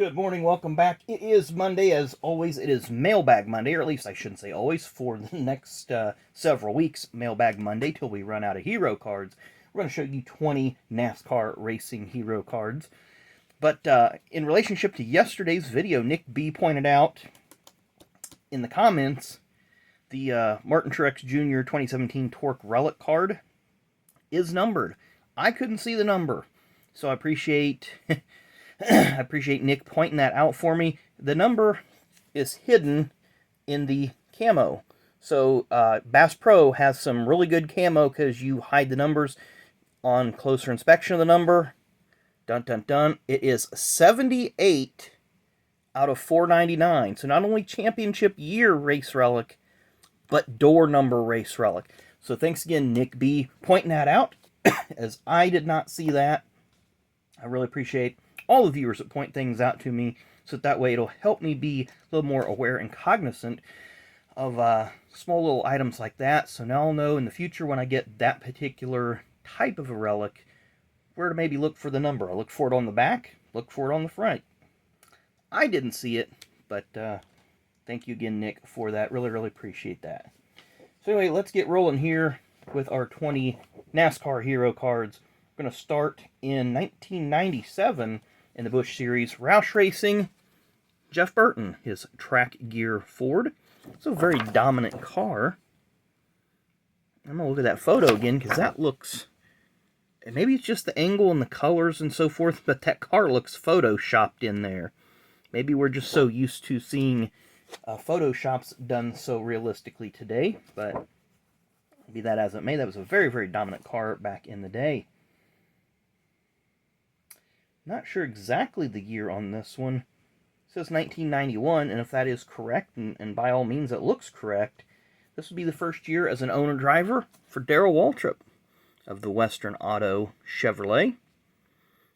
Good morning, welcome back. It is Monday, as always. It is Mailbag Monday, or at least I shouldn't say always, for the next several weeks. Mailbag Monday till we run out of hero cards. We're going to show you 20 NASCAR racing hero cards. But in relationship to yesterday's video, Nick B pointed out in the comments the Martin Truex Jr. 2017 Torque Relic card is numbered. I couldn't see the number, so I appreciate I appreciate Nick pointing that out for me. The number is hidden in the camo. So Bass Pro has some really good camo because you hide the numbers on closer inspection of the number. Dun dun dun. It is 78 out of 499. So not only championship year race relic, but door number race relic. So thanks again, Nick B, pointing that out, as I did not see that. I really appreciate all the viewers that point things out to me, so that way it'll help me be a little more aware and cognizant of small little items like that. So now I'll know in the future when I get that particular type of a relic where to maybe look for the number. I'll look for it on the back, look for it on the front. I didn't see it, but thank you again, Nick, for that. Really, really appreciate that. So anyway, let's get rolling here with our 20 NASCAR hero cards. We're going to start in 1997 in the Busch Series. Roush Racing, Jeff Burton, his track gear Ford. It's a very dominant car. I'm going to look at that photo again because that looks, and maybe it's just the angle and the colors and so forth, but that car looks photoshopped in there. Maybe we're just so used to seeing photoshops done so realistically today, but be that as it may, that was a very, very dominant car back in the day. Not sure exactly the year on this one. It says 1991, and if that is correct, and by all means it looks correct, this would be the first year as an owner-driver for Darrell Waltrip of the Western Auto Chevrolet.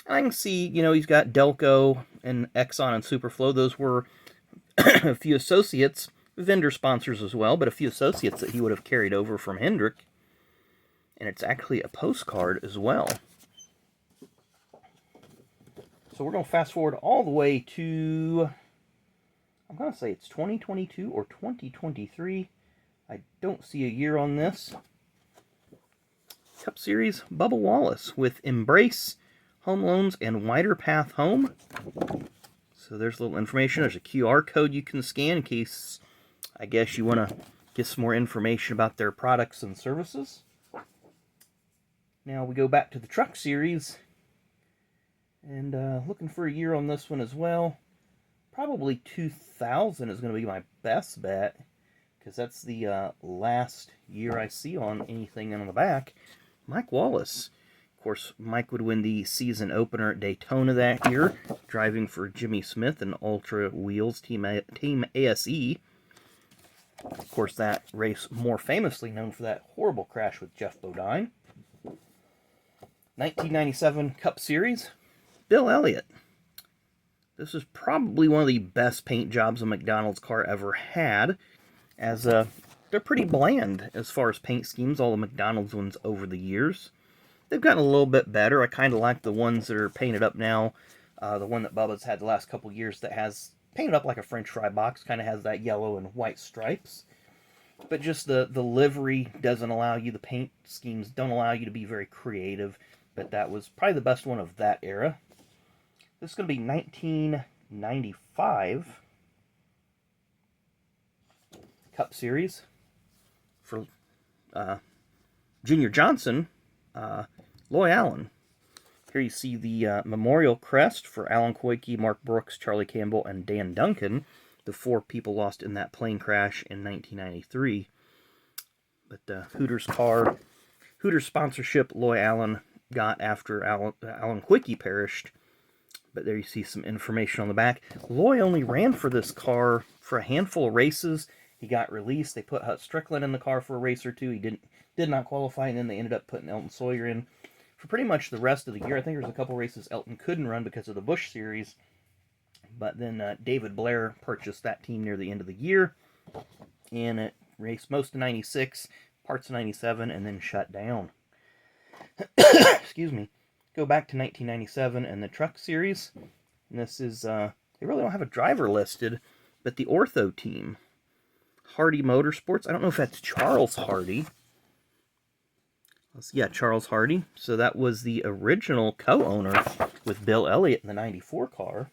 And I can see, he's got Delco and Exxon and Superflow. Those were a few associates, vendor sponsors as well, but a few associates that he would have carried over from Hendrick. And it's actually a postcard as well. So we're going to fast forward all the way to, I'm going to say it's 2022 or 2023. I don't see a year on this. Cup Series, Bubba Wallace with Embrace, Home Loans, and Wider Path Home. So there's a little information. There's a QR code you can scan in case, I guess, you want to get some more information about their products and services. Now we go back to the Truck Series. And looking for a year on this one as well. Probably 2000 is going to be my best bet, because that's the last year I see on anything on the back. Mike Wallace. Of course, Mike would win the season opener at Daytona that year, driving for Jimmy Smith and Ultra Wheels Team ASE. Of course, that race more famously known for that horrible crash with Jeff Bodine. 1997 Cup Series. Bill Elliott. This is probably one of the best paint jobs a McDonald's car ever had, as they're pretty bland as far as paint schemes, all the McDonald's ones over the years. They've gotten a little bit better. I kind of like the ones that are painted up now. The one that Bubba's had the last couple years that has painted up like a French fry box, kind of has that yellow and white stripes. But just the livery doesn't allow you, the paint schemes don't allow you to be very creative, but that was probably the best one of that era. This is going to be 1995 Cup Series for Junior Johnson, Loy Allen. Here you see the memorial crest for Alan Koike, Mark Brooks, Charlie Campbell, and Dan Duncan, the 4 people lost in that plane crash in 1993. But the Hooters car, Hooters sponsorship, Loy Allen got after Alan Koike perished. But there you see some information on the back. Loy only ran for this car for a handful of races. He got released. They put Hut Strickland in the car for a race or two. He did not qualify, and then they ended up putting Elton Sawyer in for pretty much the rest of the year. I think there was a couple races Elton couldn't run because of the Busch Series. But then David Blair purchased that team near the end of the year. And it raced most of 96, parts of 97, and then shut down. Excuse me. Go back to 1997 and the Truck Series. And this is, they really don't have a driver listed, but the Ortho team, Hardy Motorsports. I don't know if that's Charles Hardy. Yeah, Charles Hardy. So that was the original co-owner with Bill Elliott in the 94 car.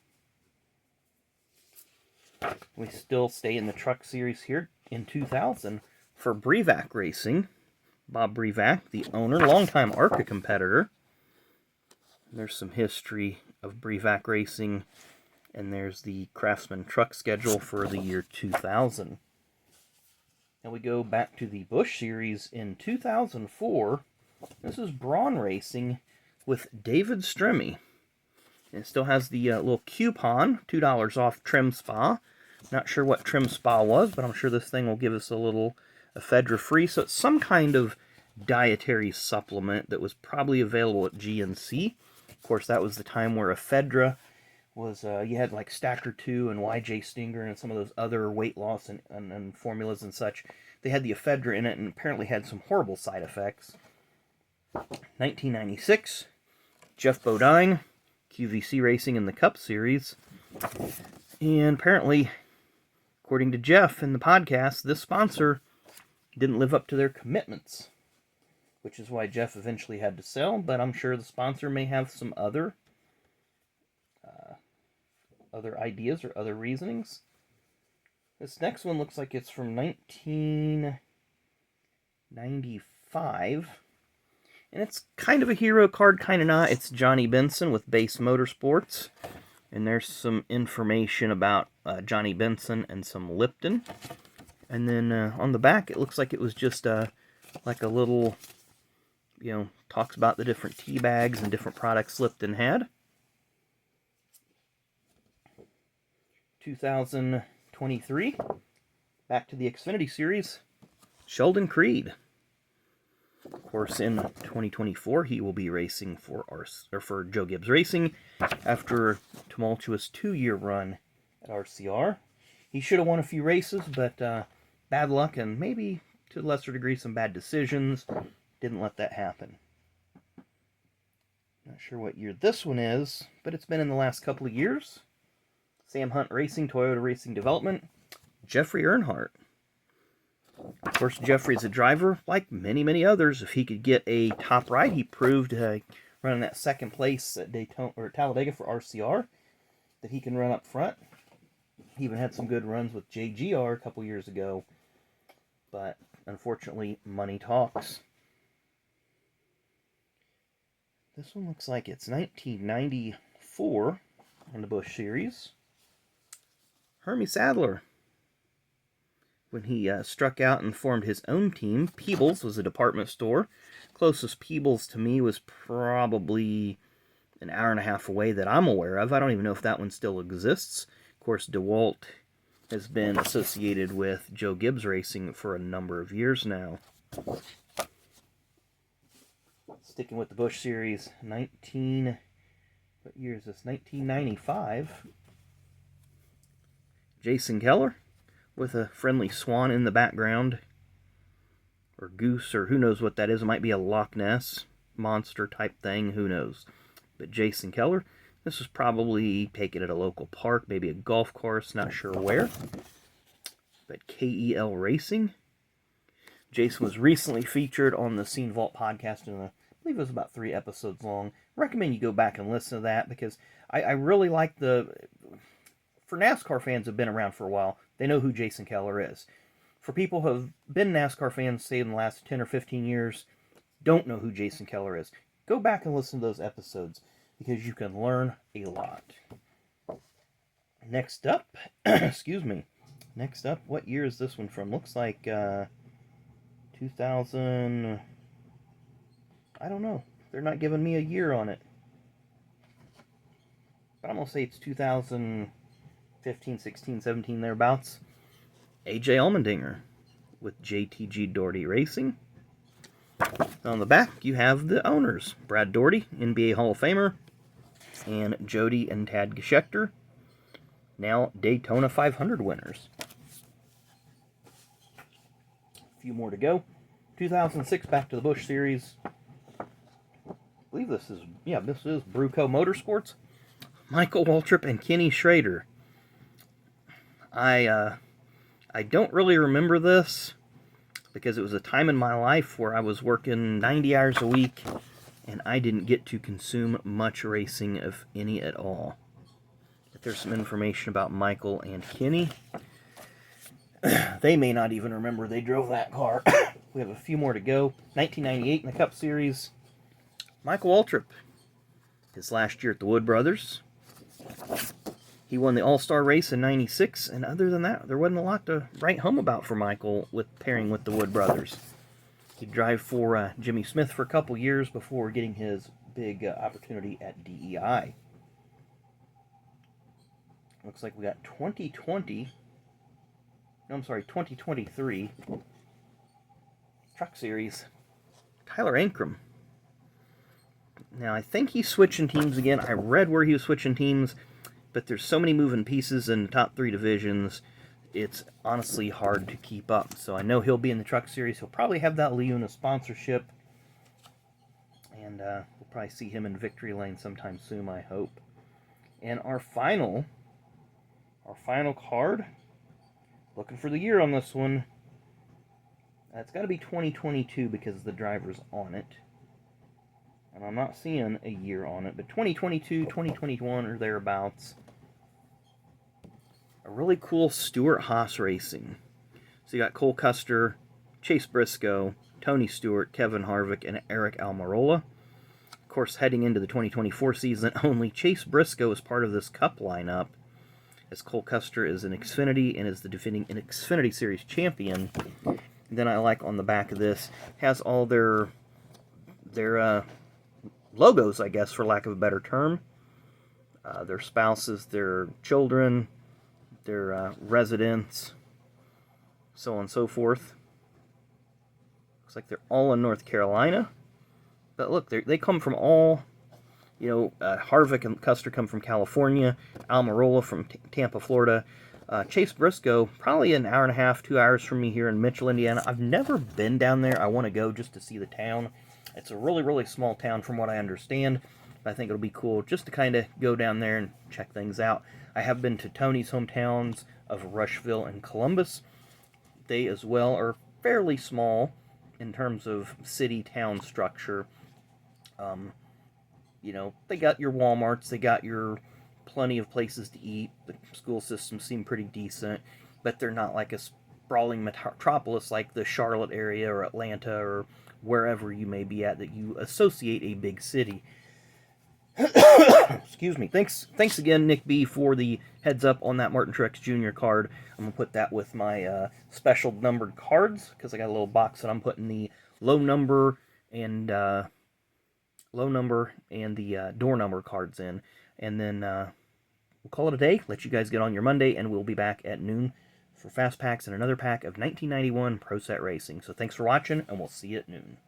We still stay in the truck series here in 2000 for Brevac Racing. Bob Brevac, the owner, longtime ARCA competitor. There's some history of Brevac Racing, and there's the Craftsman truck schedule for the year 2000. Now we go back to the Busch Series in 2004. This is Braun Racing with David Stremme. It still has the little coupon, $2 off Trim Spa. Not sure what Trim Spa was, but I'm sure this thing will give us a little ephedra free. So it's some kind of dietary supplement that was probably available at GNC. Of course, that was the time where ephedra was, you had like Stacker 2 and YJ Stinger and some of those other weight loss and formulas and such. They had the ephedra in it and apparently had some horrible side effects. 1996, Jeff Bodine, QVC Racing in the Cup Series. And apparently, according to Jeff in the podcast, this sponsor didn't live up to their commitments, which is why Jeff eventually had to sell, but I'm sure the sponsor may have some other ideas or other reasonings. This next one looks like it's from 1995, and it's kind of a hero card, kind of not. It's Johnny Benson with Base Motorsports, and there's some information about Johnny Benson and some Lipton. And then on the back, it looks like it was just like a little, talks about the different tea bags and different products Lipton had. 2023, back to the Xfinity Series, Sheldon Creed. Of course, in 2024, he will be racing for Joe Gibbs Racing after a tumultuous 2-year run at RCR. He should have won a few races, but bad luck and maybe to a lesser degree some bad decisions didn't let that happen. Not sure what year this one is, but it's been in the last couple of years. Sam Hunt Racing, Toyota Racing Development, Jeffrey Earnhardt. Of course, Jeffrey's a driver, like many, many others. If he could get a top ride, he proved running that second place at Daytona or Talladega for RCR that he can run up front. He even had some good runs with JGR a couple years ago, but unfortunately, money talks. This one looks like it's 1994 in the Busch Series. Hermie Sadler. When he struck out and formed his own team, Peebles was a department store. Closest Peebles to me was probably an hour and a half away that I'm aware of. I don't even know if that one still exists. Of course, DeWalt has been associated with Joe Gibbs Racing for a number of years now. Sticking with the Busch Series, what year is this? 1995. Jason Keller with a friendly swan in the background, or goose, or who knows what that is. It might be a Loch Ness monster type thing, who knows. But Jason Keller, this was probably taken at a local park, maybe a golf course, not sure where. But KEL Racing. Jason was recently featured on the Scene Vault podcast, and I believe it was about 3 episodes long. I recommend you go back and listen to that, because I really like for NASCAR fans who have been around for a while, they know who Jason Keller is. For people who have been NASCAR fans, say in the last 10 or 15 years, don't know who Jason Keller is, go back and listen to those episodes, because you can learn a lot. Next up, excuse me. Next up, what year is this one from? Looks like 2000. I don't know. They're not giving me a year on it. But I'm going to say it's 2015, 16, 17, thereabouts. AJ Allmendinger with JTG Doherty Racing. On the back, you have the owners. Brad Doherty, NBA Hall of Famer, and Jody and Tad Geschechter, now Daytona 500 winners. A few more to go. 2006, back to the Busch Series. I believe this is Bruco Motorsports. Michael Waltrip and Kenny Schrader. I don't really remember this because it was a time in my life where I was working 90 hours a week and I didn't get to consume much racing, if any at all. But there's some information about Michael and Kenny. They may not even remember they drove that car. We have a few more to go. 1998 in the Cup Series. Michael Waltrip, his last year at the Wood Brothers. He won the All-Star race in 96, and other than that, there wasn't a lot to write home about for Michael with pairing with the Wood Brothers. He'd drive for Jimmy Smith for a couple years before getting his big opportunity at DEI. Looks like we got 2023 Truck Series. Tyler Ankrum. Now, I think he's switching teams again. I read where he was switching teams, but there's so many moving pieces in the top 3 divisions, it's honestly hard to keep up. So I know he'll be in the Truck Series. He'll probably have that Leuna sponsorship, and we'll probably see him in Victory Lane sometime soon, I hope. And our final card, looking for the year on this one. It's got to be 2022 because the driver's on it. And I'm not seeing a year on it, but 2022, 2021, or thereabouts. A really cool Stewart Haas Racing. So you got Cole Custer, Chase Briscoe, Tony Stewart, Kevin Harvick, and Eric Almirola. Of course, heading into the 2024 season, only Chase Briscoe is part of this Cup lineup, as Cole Custer is an Xfinity and is the defending Xfinity Series champion. And then I like on the back of this, has all their logos, I guess, for lack of a better term. Their spouses, their children, their residents, so on and so forth. Looks like they're all in North Carolina. But look, they come from all, Harvick and Custer come from California, Almirola from Tampa, Florida. Chase Briscoe, probably an hour and a half, 2 hours from me here in Mitchell, Indiana. I've never been down there. I want to go just to see the town. It's a really, really small town from what I understand. I think it'll be cool just to kind of go down there and check things out. I have been to Tony's hometowns of Rushville and Columbus. They as well are fairly small in terms of city-town structure. They got your Walmarts, they got your plenty of places to eat. The school systems seem pretty decent, but they're not like a sprawling metropolis like the Charlotte area or Atlanta or wherever you may be at that you associate a big city. Excuse me. Thanks again, Nick B, for the heads up on that Martin Truex Jr. card. I'm going to put that with my special numbered cards, because I got a little box that I'm putting the low number and the door number cards in. And then we'll call it a day, let you guys get on your Monday, and we'll be back at noon for Fast Packs and another pack of 1991 Pro Set Racing. So thanks for watching, and we'll see you at noon.